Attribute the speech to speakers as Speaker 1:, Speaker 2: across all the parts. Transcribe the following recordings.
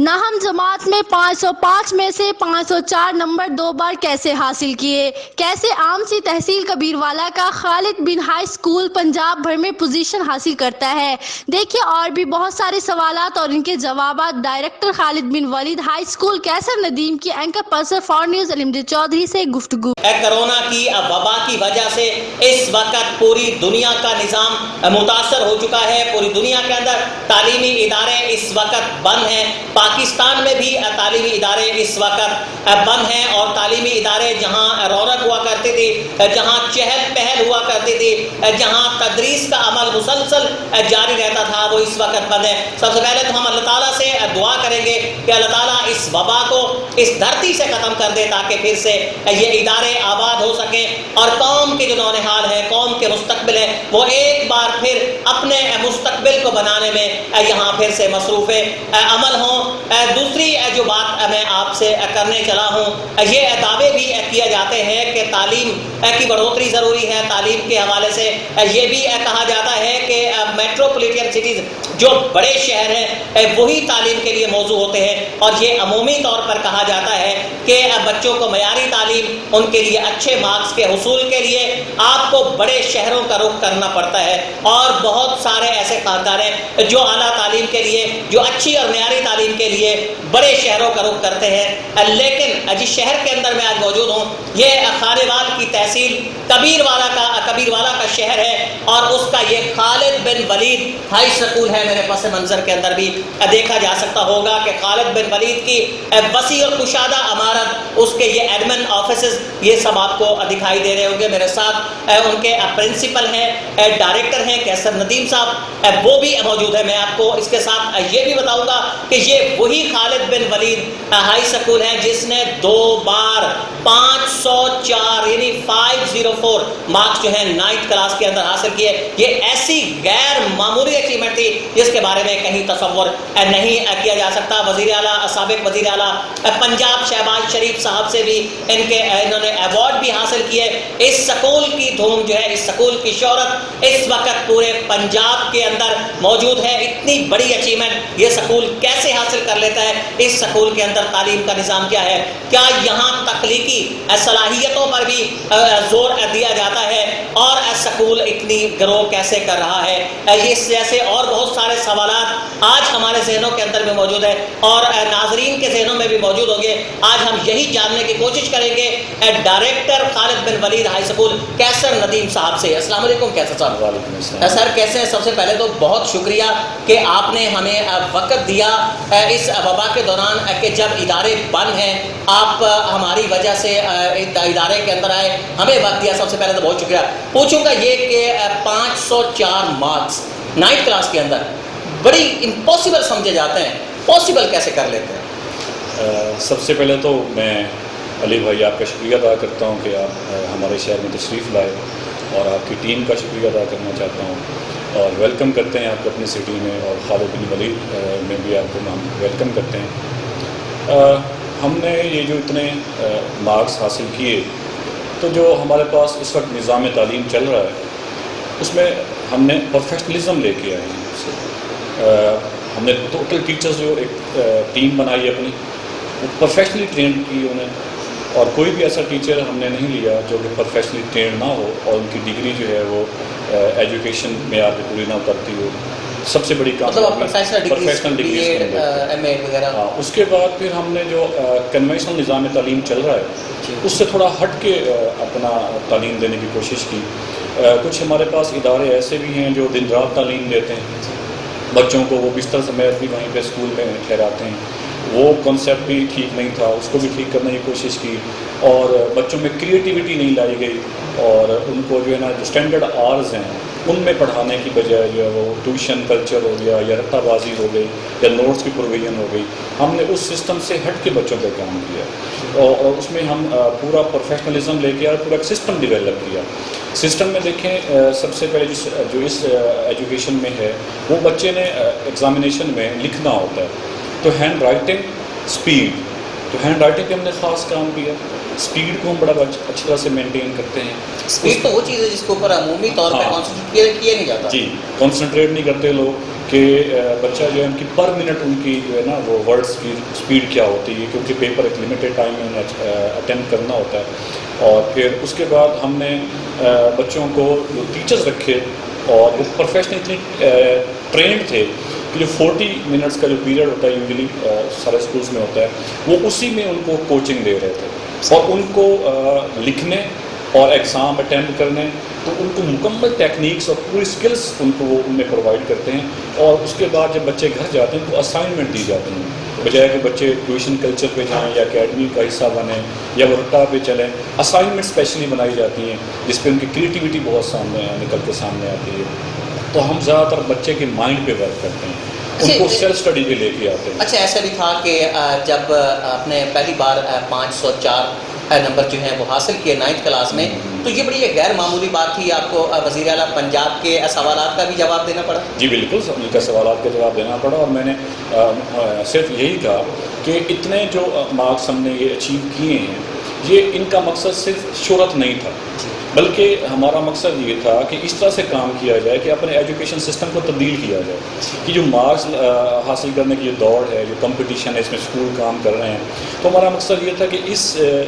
Speaker 1: ناہم جماعت میں 505 میں سے 504 نمبر 2 بار کیسے حاصل کیے؟ کیسے عام سی تحصیل کبیروالا کا خالد بن ہائی اسکول پنجاب بھر میں پوزیشن حاصل کرتا ہے؟ دیکھیے اور بھی بہت سارے سوالات اور ان کے جوابات director Khalid bin Walid high school کیسر ندیم کی anchor person for news Alamdin Chaudhry سے گفتگو۔
Speaker 2: کرونا کی وبا کی وجہ سے اس وقت پوری دنیا کا نظام متاثر ہو چکا ہے۔ پوری دنیا کے اندر تعلیمی ادارے اس وقت بند ہیں۔ پاکستان میں بھی تعلیمی ادارے اس وقت بند ہیں، اور تعلیمی ادارے جہاں رونق ہوا کرتی تھی، جہاں چہل پہل ہوا کرتی تھی، جہاں تدریس کا عمل مسلسل جاری رہتا تھا، وہ اس وقت بند ہے۔ سب سے پہلے تو ہم اللہ تعالیٰ سے دعا کریں گے کہ اللہ تعالیٰ اس وبا کو اس دھرتی سے ختم کر دے، تاکہ پھر سے یہ ادارے آباد ہو سکیں اور قوم کے جو نونہال ہیں، قوم کے مستقبل ہے، وہ ایک بار پھر اپنے مستقبل کو بنانے میں یہاں پھر سے مصروف عمل ہوں۔ دوسری جو بات میں آپ سے کرنے چلا ہوں، یہ دعوے بھی کیے جاتے ہیں کہ تعلیم کی بڑھوتری ضروری ہے۔ تعلیم کے حوالے سے یہ بھی کہا جاتا ہے کہ میٹروپولیٹن سٹیز جو بڑے شہر ہیں وہی تعلیم کے لیے موضوع ہوتے ہیں، اور یہ عمومی طور پر کہا جاتا ہے کہ بچوں کو معیاری تعلیم، ان کے لیے اچھے مارکس کے حصول کے لیے آپ کو بڑے شہروں کا رخ کرنا پڑتا ہے۔ اور بہت سارے ایسے خاندان ہیں جو اعلیٰ تعلیم کے لیے، جو اچھی اور معیاری تعلیم کے لیے بڑے شہروں کا رخ کرتے ہیں۔ لیکن جس شہر کے اندر میں آج موجود ہوں، یہ خانیوال کی تحصیل کبیروالا کا شہر ہے، اور اس کا یہ خالد بن ولید ہائی اسکول ہے۔ میرے پس منظر کے اندر بھی دیکھا جا سکتا ہوگا کہ خالد بن ولید کی وسیع اور کشادہ عمارت، اس کے یہ ایڈمن آفیسز، یہ سب آپ کو دکھائی دے رہے ہوں گے۔ میرے ساتھ ان کے پرنسپل ہیں، ڈائریکٹر ہیں کیسر ندیم صاحب، وہ بھی موجود ہے۔ میں آپ کو اس کے ساتھ یہ بھی بتاؤں گا کہ یہ وہی خالد بن ولید ہائی اسکول ہے جس نے 2 بار 504 یعنی 504 مارکس جو ہیں 9th کلاس کے اندر حاصل کیے۔ یہ ایسی غیر معمولی اچیومنٹ تھی جس کے بارے میں کہیں تصور نہیں کیا جا سکتا۔ وزیر اعلیٰ، سابق وزیر اعلیٰ پنجاب شہباز شریف صاحب سے بھی انہوں نے ایوارڈ بھی حاصل کیے۔ اس سکول کی دھوم جو ہے، اس سکول کی شہرت اس وقت پورے پنجاب کے اندر موجود ہے۔ اتنی بڑی اچیومنٹ یہ سکول کیسے حاصل کر لیتا ہے؟ اس سکول کے اندر تعلیم کا نظام کیا ہے؟ کیا یہاں تخلیقی صلاحیتوں پر بھی زور دیا جاتا ہے؟ اور سکول اتنی گرو کیسے کر رہا ہے؟ اس جیسے اور بہت سارے سوالات آج ہمارے ذہنوں کے اندر بھی موجود ہیں، اور ناظرین کے ذہنوں میں بھی موجود ہوں گے۔ آج ہم یہی جاننے کی کوشش کریں گے director Khalid bin Walid high school کیسر ندیم صاحب سے۔ السلام علیکم کیسر صاحب۔
Speaker 3: وعلیکم السلام
Speaker 2: سر کیسے ہیں؟ سب سے پہلے تو بہت شکریہ کہ آپ نے ہمیں وقت دیا اس وبا کے دوران، کہ جب ادارے بند ہیں آپ ہماری وجہ سے ادارے کے اندر آئے، ہمیں وقت دیا۔ سب سے پہلے تو بہت شکریہ۔ پوچھوں گا یہ کہ 504 مارکس 9th کلاس کے اندر بڑی امپاسبل سمجھے جاتے ہیں، پاسبل کیسے کر لیتے ہیں؟
Speaker 3: سب سے پہلے تو میں علی بھائی آپ کا شکریہ ادا کرتا ہوں کہ آپ ہمارے شہر میں تشریف لائے، اور آپ کی ٹیم کا شکریہ ادا کرنا چاہتا ہوں، اور ویلکم کرتے ہیں آپ کو اپنی سٹی میں، اور خالد بن ولید میں بھی آپ کو ہم ویلکم کرتے ہیں۔ ہم نے یہ جو اتنے مارکس حاصل کیے، تو جو ہمارے پاس اس وقت نظام تعلیم چل رہا ہے اس میں ہم نے پروفیشنلزم لے کے آئے ہیں۔ ہم نے ٹوٹل ٹیچرز جو ایک ٹیم بنائی اپنی، وہ پروفیشنلی ٹرینڈ کی انہیں، اور کوئی بھی ایسا ٹیچر ہم نے نہیں لیا جو کہ پروفیشنلی ٹرینڈ نہ ہو، اور ان کی ڈگری جو ہے وہ ایجوکیشن معیار پہ پوری نہ کرتی ہو۔ سب سے بڑی
Speaker 2: پروفیشنل ڈگری ایم اے وغیرہ۔
Speaker 3: اس کے بعد پھر ہم نے جو کنونشنل نظام تعلیم چل رہا ہے اس سے تھوڑا ہٹ کے اپنا تعلیم دینے کی کوشش کی۔ کچھ ہمارے پاس ادارے ایسے بھی ہیں جو دن رات تعلیم دیتے ہیں بچوں کو، وہ بستر سمیت بھی وہیں پہ اسکول میں ٹھہراتے ہیں۔ وہ کنسیپٹ بھی ٹھیک نہیں تھا، اس کو بھی ٹھیک کرنے کی کوشش کی، اور بچوں میں کریٹیوٹی نہیں لائی گئی، اور ان کو جو ہے نا جو اسٹینڈرڈ آرز ہیں ان میں پڑھانے کی بجائے جو ہے وہ ٹیوشن کلچر ہو گیا، یا رٹا بازی ہو گئی، یا نوٹس کی پروویژن ہو گئی۔ ہم نے اس سسٹم سے ہٹ کے بچوں پہ کام کیا، اور اس میں ہم پورا پروفیشنلزم لے کے اور پورا ایک سسٹم ڈیولپ کیا۔ سسٹم میں دیکھیں، سب سے پہلے جو اس ایجوکیشن میں ہے، وہ بچے نے ایگزامینیشن میں لکھنا ہوتا ہے، تو ہینڈ رائٹنگ اسپیڈ، تو ہینڈ رائٹنگ پہ ہم نے خاص کام کیا، اسپیڈ کو ہم بڑا اچھی طرح سے مینٹین کرتے ہیں.
Speaker 2: اسپیڈ تو وہ چیز ہے جس کے اوپر عمومی طور پہ کانسنٹریٹ کیا نہیں جاتا.
Speaker 3: جی کانسنٹریٹ نہیں کرتے لوگ کہ بچہ جو ہے ان کی پر منٹ ان کی جو ہے نا وہ ورڈس کی اسپیڈ کیا ہوتی ہے, کیونکہ پیپر ایک لمیٹیڈ ٹائم میں انہیں اٹیمپٹ کرنا ہوتا ہے. اور پھر اس کے بعد ہم نے بچوں کو جو ٹیچرز رکھے اور وہ پروفیشنلی ٹرینڈ تھے کہ جو 40 منٹس کا جو پیریڈ ہوتا ہے یوزلی سارے اسکولس میں ہوتا ہے, وہ اسی میں ان کو کوچنگ دے رہے تھے اور ان کو لکھنے اور ایگزام اٹیمپٹ کرنے, تو ان کو مکمل ٹیکنیکس اور پوری اسکلس ان کو وہ ان میں پرووائڈ کرتے ہیں. اور اس کے بعد جب بچے گھر جاتے ہیں تو اسائنمنٹ دی جاتی ہیں, بجائے کہ بچے ٹیوشن کلچر پہ جائیں یا اکیڈمی کا حصہ بنیں یا وہ رٹا پہ چلیں, اسائنمنٹ اسپیشلی بنائی جاتی ہیں جس پہ ان کی کریٹیوٹی بہت سامنے نکل کے سامنے آتی ہے. تو ہم زیادہ تر بچے کے مائنڈ پہ ورک کرتے ہیں, ان کو سیلف اسٹڈی پہ لے کے آتے ہیں.
Speaker 2: اچھا ایسا بھی تھا کہ جب آپ نے پہلی بار 504 نمبر جو ہیں وہ حاصل کیے 9th کلاس میں, تو یہ بڑی ایک غیر معمولی بات تھی, آپ کو وزیر اعلیٰ پنجاب کے سوالات کا بھی جواب دینا پڑا.
Speaker 3: جی بالکل, ان کا سوالات کا جواب دینا پڑا, اور میں نے صرف یہی کہا کہ اتنے جو مارکس ہم نے یہ اچیو کیے ہیں, یہ ان کا مقصد صرف شہرت نہیں تھا, بلکہ ہمارا مقصد یہ تھا کہ اس طرح سے کام کیا جائے کہ اپنے ایجوکیشن سسٹم کو تبدیل کیا جائے کہ جو مارکس حاصل کرنے کی جو دوڑ ہے, جو کمپٹیشن ہے, اس میں اسکول کام کر رہے ہیں, تو ہمارا مقصد یہ تھا کہ اس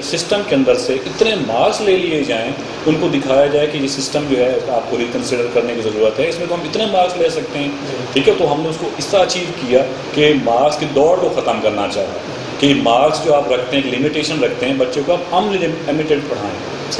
Speaker 3: سسٹم کے اندر سے اتنے مارکس لے لیے جائیں, ان کو دکھایا جائے کہ یہ سسٹم جو ہے آپ کو ریکنسیڈر کرنے کی ضرورت ہے, اس میں تو ہم اتنے مارکس لے سکتے ہیں. ٹھیک ہے, تو ہم نے اس کو اس طرح اچیو کیا کہ مارکس کی دوڑ کو ختم کرنا چاہا کہ مارکس جو آپ رکھتے ہیں, لمیٹیشن رکھتے ہیں, بچوں کو آپ انلمیٹڈ پڑھائیں,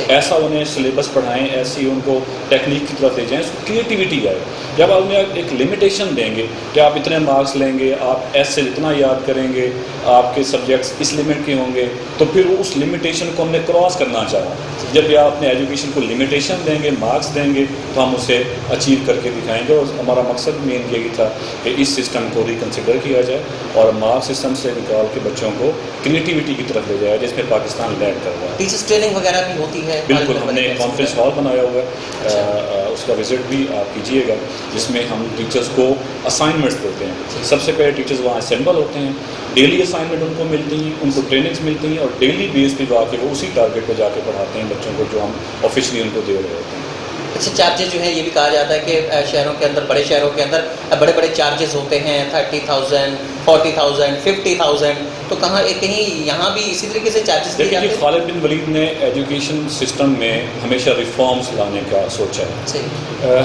Speaker 3: ایسا انہیں سلیبس پڑھائیں, ایسی ان کو ٹیکنیک کی طرف لے جائیں, کریٹیوٹی آئے. جب آپ انہیں ایک لمیٹیشن دیں گے کہ آپ اتنے مارکس لیں گے, آپ ایسے اتنا یاد کریں گے, آپ کے سبجیکٹس اس لمٹ کے ہوں گے, تو پھر اس لمیٹیشن کو ہم نے کراس کرنا چاہا. جب آپ اپنے ایجوکیشن کو لمیٹیشن دیں گے, مارکس دیں گے, تو ہم اسے اچیو کر کے دکھائیں گے. اور ہمارا مقصد مین یہی تھا کہ اس سسٹم کو ریکنسیڈر کیا جائے اور مارکس سسٹم سے نکال کے بچوں کو کریٹیوٹی کی طرف لے جائے, جس میں پاکستان لیڈ کر رہا ہے.
Speaker 2: ٹیچرس ٹریننگ وغیرہ بھی ہوتی ہے؟
Speaker 3: بالکل, ہم نے ایک کانفرنس ہال بنایا ہوا ہے, اس کا وزٹ بھی آپ کیجیے گا, جس میں ہم ٹیچرس کو اسائنمنٹس دیتے ہیں. سب سے پہلے ٹیچرس وہاں اسمبل ہوتے ہیں, ڈیلی اسائنمنٹ ان کو ملتی ہیں, ان کو ٹریننگس ملتی ہیں, اور ڈیلی بیس پہ جا کے وہ اسی ٹارگیٹ پہ جا کے پڑھاتے ہیں بچوں کو جو ہم آفیشلی ان کو دے رہے ہوتے ہیں.
Speaker 2: اچھا, چارجز جو ہیں یہ بھی کہا جاتا ہے کہ شہروں کے اندر, بڑے شہروں کے اندر بڑے بڑے چارجز ہوتے ہیں, 30,000, 40,000, 50,000, تو کہیں یہاں بھی اسی طریقے سے چارجز دیے جاتے ہیں؟
Speaker 3: خالد بن ولید نے ایجوکیشن سسٹم میں ہمیشہ ریفارمز لانے کا سوچا ہے.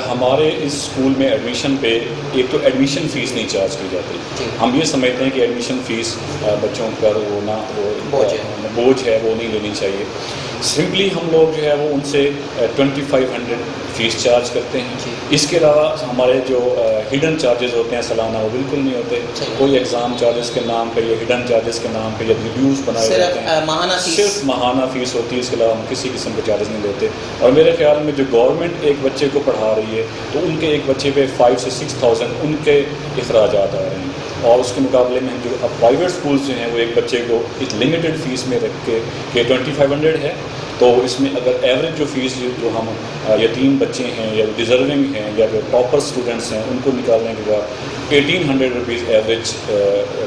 Speaker 3: ہمارے اس اسکول میں ایڈمیشن پہ ایک تو ایڈمیشن فیس نہیں چارج کی جاتی. ہم یہ سمجھتے ہیں کہ ایڈمیشن فیس بچوں پر وہ نہ بوجھ ہے, وہ نہیں لینی چاہیے. سمپلی ہم لوگ جو ہے وہ ان سے 2500 فیس چارج کرتے ہیں. اس کے علاوہ ہمارے جو ہڈن چارجز ہوتے ہیں سالانہ, وہ بالکل نہیں ہوتے. کوئی ایگزام چارجز کے نام پہ یا ہڈن چارجز کے نام پہ یا ریویوز بنائے جاتے ہیں, صرف ماہانہ فیس ہوتی ہے, اس کے علاوہ ہم کسی قسم کے چارجز نہیں لیتے. اور میرے خیال میں جو گورنمنٹ ایک بچے کو پڑھا رہی ہے, تو ان کے ایک بچے پہ 5,000 سے 6,000 ان کے اخراجات آ رہے ہیں. اور اس کے مقابلے میں جو پرائیویٹ اسکولس جو ہیں وہ ایک بچے کو ایک لمیٹڈ فیس میں رکھ کے کہ 2500 ہے, تو اس میں اگر ایوریج جو فیس جو ہم یتیم بچے ہیں یا ڈیزرونگ ہیں یا جو ٹاپر اسٹوڈنٹس ہیں, ان کو نکالنے کے بعد 1,800 روپیز ایوریج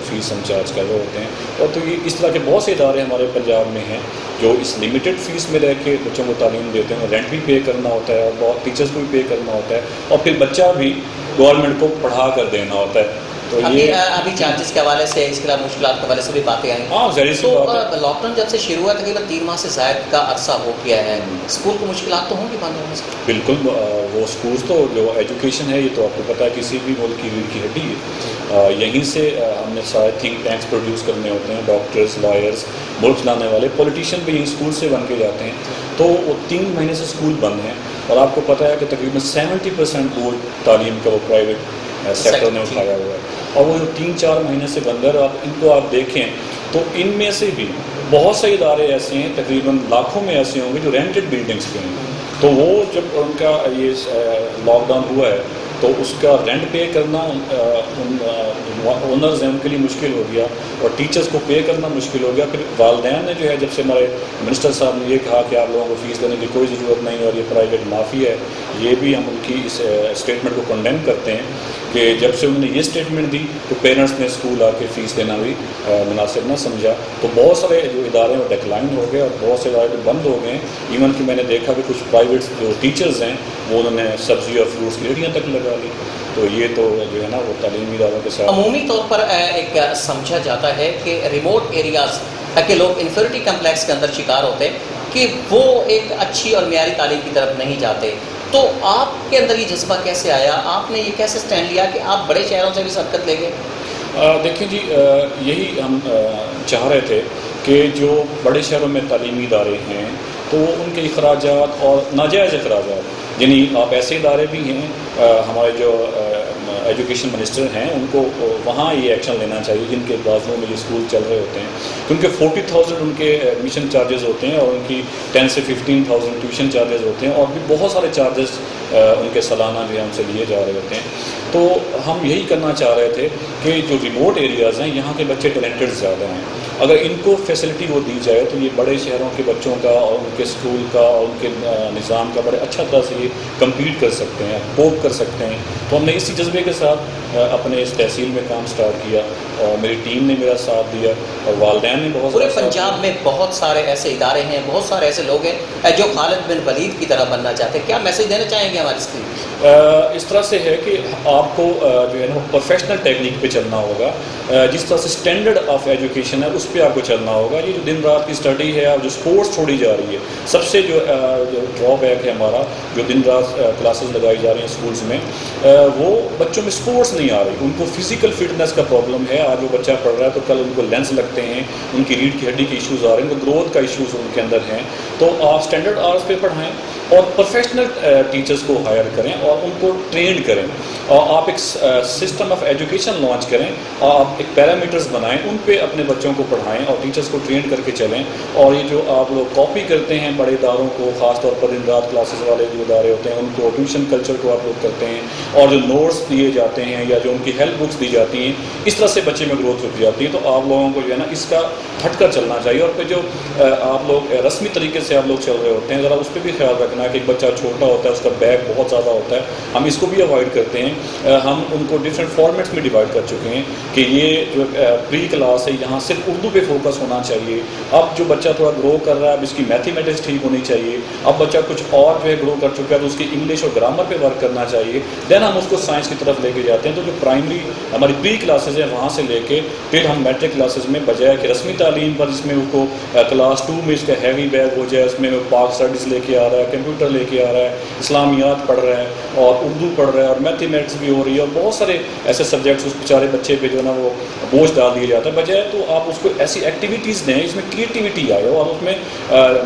Speaker 3: فیس ہم چارج کر رہے ہوتے ہیں. اور تو یہ اس طرح کے بہت سے ادارے ہمارے پنجاب میں ہیں جو اس لمیٹڈ فیس میں رہ کے بچوں کو تعلیم دیتے ہیں. رینٹ بھی پے کرنا ہوتا ہے, اور بہت ٹیچرس کو بھی پے کرنا ہوتا ہے, اور پھر بچہ بھی گورنمنٹ کو پڑھا کر دینا ہوتا ہے. تو یہ
Speaker 2: ابھی چارجز کے حوالے سے, اس کے علاوہ مشکلات کے حوالے سے بھی باتیں آئیں.
Speaker 3: ہاں ظاہر سی بات ہے.
Speaker 2: لاک ڈاؤن جب سے شروع ہوا تقریباً 3 ماہ سے زائد کا عرصہ ہو گیا ہے, اسکول کو مشکلات تو ہوں گی بند ہونے سے؟
Speaker 3: بالکل, وہ اسکولس تو جو ایجوکیشن ہے یہ تو آپ کو پتہ ہے کسی بھی ملک کی ریڑھ کی ہڈی ہے. یہیں سے ہم نے سارے تھنک ٹینکس پروڈیوس کرنے ہوتے ہیں, ڈاکٹرز, لائرز, ملک چلانے والے, پولیٹیشین بھی یہیں اسکول سے بن کے جاتے ہیں. تو وہ 3 مہینے سے اسکول بند ہیں, اور آپ کو پتہ ہے کہ تقریباً 70% بورڈ تعلیم کا وہ پرائیویٹ سیکٹر نے اٹھایا ہوا ہے. اور وہ جو 3-4 مہینے سے بند ہے, آپ ان کو آپ دیکھیں تو ان میں سے بھی بہت سے ادارے ایسے ہیں, تقریباً لاکھوں میں ایسے ہوں گے جو رینٹڈ بلڈنگس کے ہیں. تو وہ جب ان کا یہ لاک ڈاؤن ہوا ہے تو اس کا رینٹ پے کرنا اونرز ہیں ان کے لیے مشکل ہو گیا, اور ٹیچرز کو پے کرنا مشکل ہو گیا. پھر والدین نے جو ہے, جب سے ہمارے منسٹر صاحب نے یہ کہا کہ آپ لوگوں کو فیس دینے کی کوئی ضرورت نہیں اور یہ پرائیویٹ معافی ہے, یہ بھی ہم ان کی اس اسٹیٹمنٹ کو کنڈیم کرتے ہیں کہ جب سے انہوں نے یہ اسٹیٹمنٹ دی تو پیرنٹس نے اسکول آ کے فیس دینا بھی مناسب نہ سمجھا، تو بہت سارے جو ادارے وہ ڈیکلائن ہو گئے اور بہت سے ادارے بند ہو گئے ہیں. ایون کہ میں نے دیکھا کہ کچھ پرائیویٹ جو ٹیچرز ہیں وہ انہوں نے سبزی اور فروٹس کی ریڑھیاں تک لگا لی. تو یہ تو جو ہے نا وہ تعلیمی اداروں کے ساتھ
Speaker 2: عمومی طور پر ایک سمجھا جاتا ہے کہ ریموٹ ایریاز کے لوگ انفیریٹی کمپلیکس کے اندر شکار ہوتے ہیں کہ وہ ایک اچھی اور معیاری تعلیم کی طرف نہیں جاتے. تو آپ کے اندر یہ جذبہ کیسے آیا؟ آپ نے یہ کیسے سٹینڈ لیا کہ آپ بڑے شہروں سے بھی سبقت لے گئے؟
Speaker 3: دیکھیں جی، یہی ہم چاہ رہے تھے کہ جو بڑے شہروں میں تعلیمی ادارے ہیں تو ان کے اخراجات اور ناجائز اخراجات، یعنی آپ ایسے ادارے بھی ہیں ہمارے جو ایجوکیشن منسٹر ہیں ان کو وہاں یہ ایکشن لینا چاہیے جن کے بازوں میں یہ اسکول چل رہے ہوتے ہیں، کیونکہ 40,000 ان کے ایڈمیشن چارجز ہوتے ہیں اور ان کی 10 سے 15,000 ٹیوشن چارجز ہوتے ہیں اور بھی بہت سارے چارجز ان کے سالانہ جو ہم سے لیے جا رہے ہوتے ہیں. تو ہم یہی کرنا چاہ رہے تھے کہ جو ریموٹ ایریاز ہیں یہاں کے بچے ٹیلنٹڈ زیادہ ہیں، اگر ان کو فیسلٹی وہ دی جائے تو یہ بڑے شہروں کے بچوں کا اور ان کے اسکول کا اور ان کے نظام کا بڑے اچھا طرح سے یہ کمپیٹ کر سکتے ہیں، کوپ کر سکتے ہیں. تو ہم نے اسی جذبے کے ساتھ اپنے اس تحصیل میں کام سٹارٹ کیا اور میری ٹیم نے میرا ساتھ دیا اور والدین نے بہت.
Speaker 2: پورے پنجاب میں بہت سارے ایسے ادارے ہیں، بہت سارے ایسے لوگ ہیں جو خالد بن ولید کی طرح بننا چاہتے ہیں. کیا میسج دینا چاہیں گے ہماری اسکول؟
Speaker 3: اس طرح سے ہے کہ آپ کو جو ہے نا پروفیشنل ٹیکنیک پہ چلنا ہوگا، جس طرح سے اسٹینڈرڈ آف ایجوکیشن ہے اس پہ آپ کو چلنا ہوگا. یہ جو دن رات کی اسٹڈی ہے اور جو اسپورٹس چھوڑی جا رہی ہے، سب سے جو ڈرا بیک ہے ہمارا، جو دن رات کلاسز لگائی جا رہی ہیں اسکولس میں، وہ بچوں میں اسپورٹس نہیں آ رہی. ان کو فزیکل فٹنس کا پرابلم ہے. آج وہ بچہ پڑھ رہا ہے تو کل ان کو لینس لگتے ہیں، ان کی ریڑھ کی ہڈی کے ایشوز آ رہے ہیں، ان کو گروتھ کا ایشوز ان کے اندر ہیں. تو آپ اسٹینڈرڈ آورس پہ پڑھائیں اور پروفیشنل ٹیچرز کو ہائر کریں اور ان کو ٹرینڈ کریں، اور آپ ایک سسٹم آف ایجوکیشن لانچ کریں اور آپ ایک پیرامیٹرز بنائیں، ان پہ اپنے بچوں کو پڑھائیں اور ٹیچرز کو ٹرین کر کے چلیں. اور یہ جو آپ لوگ کاپی کرتے ہیں بڑے اداروں کو، خاص طور پر دن رات کلاسز والے جو ادارے ہوتے ہیں ان کو، ٹیوشن کلچر کو آپ لوگ کرتے ہیں اور جو نوٹس دیے جاتے ہیں یا جو ان کی ہیلپ بکس دی جاتی ہیں، اس طرح سے بچے میں گروتھ رک جاتی ہے. تو آپ لوگوں کو جو ہے نا اس کا ہٹ کر چلنا چاہیے. اور پھر جو آپ لوگ رسمی طریقے سے آپ لوگ چل رہے ہوتے ہیں، ذرا اس پہ بھی خیال رکھنا ہے کہ ایک بچہ چھوٹا ہوتا ہے، اس کا بیگ بہت زیادہ ہوتا ہے. ہم اس کو بھی اوائڈ کرتے ہیں. ہم ان کو ڈفرینٹ فارمیٹس میں ڈیوائڈ کر چکے ہیں کہ یہ جو پری کلاس ہے یہاں صرف اردو پہ فوکس ہونا چاہیے. اب جو بچہ تھوڑا گرو کر رہا ہے، اب اس کی میتھمیٹکس ٹھیک ہونی چاہیے. اب بچہ کچھ اور جو ہے گرو کر چکا ہے تو اس کی انگلش اور گرامر پہ ورک کرنا چاہیے. دین ہم اس کو سائنس کی طرف لے کے جاتے ہیں. تو جو پرائمری ہماری پری کلاسز ہیں وہاں سے لے کے پھر ہم میٹرک کلاسز میں، بجائے کہ رسمی تعلیم پر جس میں اس کو کلاس 2 میں اس کا ہیوی بیگ ہو جائے، اس میں وہ پاک اسٹڈیز لے کے آ رہا ہے، کمپیوٹر لے کے آ رہا ہے، اسلامیات پڑھ رہا ہے اور اردو پڑھ رہا ہے اور میتھمیٹکس بھی ہو رہی ہے اور بہت سارے ایسے سبجیکٹس اس بیچارے بچے پہ جو ہے نا وہ بوجھ ڈال دیا جاتا ہے. بجائے تو آپ اس کو ایسی ایکٹیویٹیز دیں جس میں کریٹیوٹی آئے اور اس میں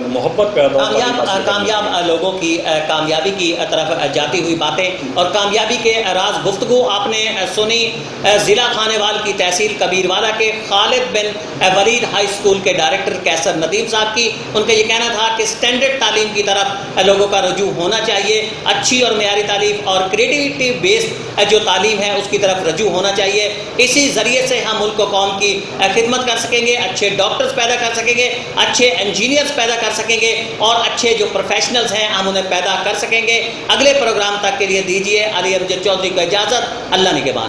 Speaker 3: محبت پیدا ہو.
Speaker 2: کامیاب لوگوں کی کامیابی کی طرف جاتی ہوئی باتیں اور کامیابی کے راز گفتگو آپ نے سنی ضلع خانیوال کی تحصیل کبیروالا کے خالد بن ولید ہائی اسکول کے ڈائریکٹر کیسر ندیم صاحب کی. ان کا یہ کہنا تھا کہ اسٹینڈرڈ تعلیم کی طرف لوگوں کا رجوع ہونا چاہیے، اچھی اور معیاری تعلیم اور کریٹیوٹی بیسڈ جو تعلیم ہے اس کی طرف رجوع ہونا چاہیے. اسی ذریعے سے ہم ملک و قوم کی خدمت کر سکیں گے، اچھے ڈاکٹرز پیدا کر سکیں گے، اچھے انجینئرز پیدا کر سکیں گے اور اچھے جو پروفیشنلز ہیں ہم انہیں پیدا کر سکیں گے. اگلے پروگرام تک کے لیے دیجیے علی امجد چودھری کو اجازت. اللہ نگہبان.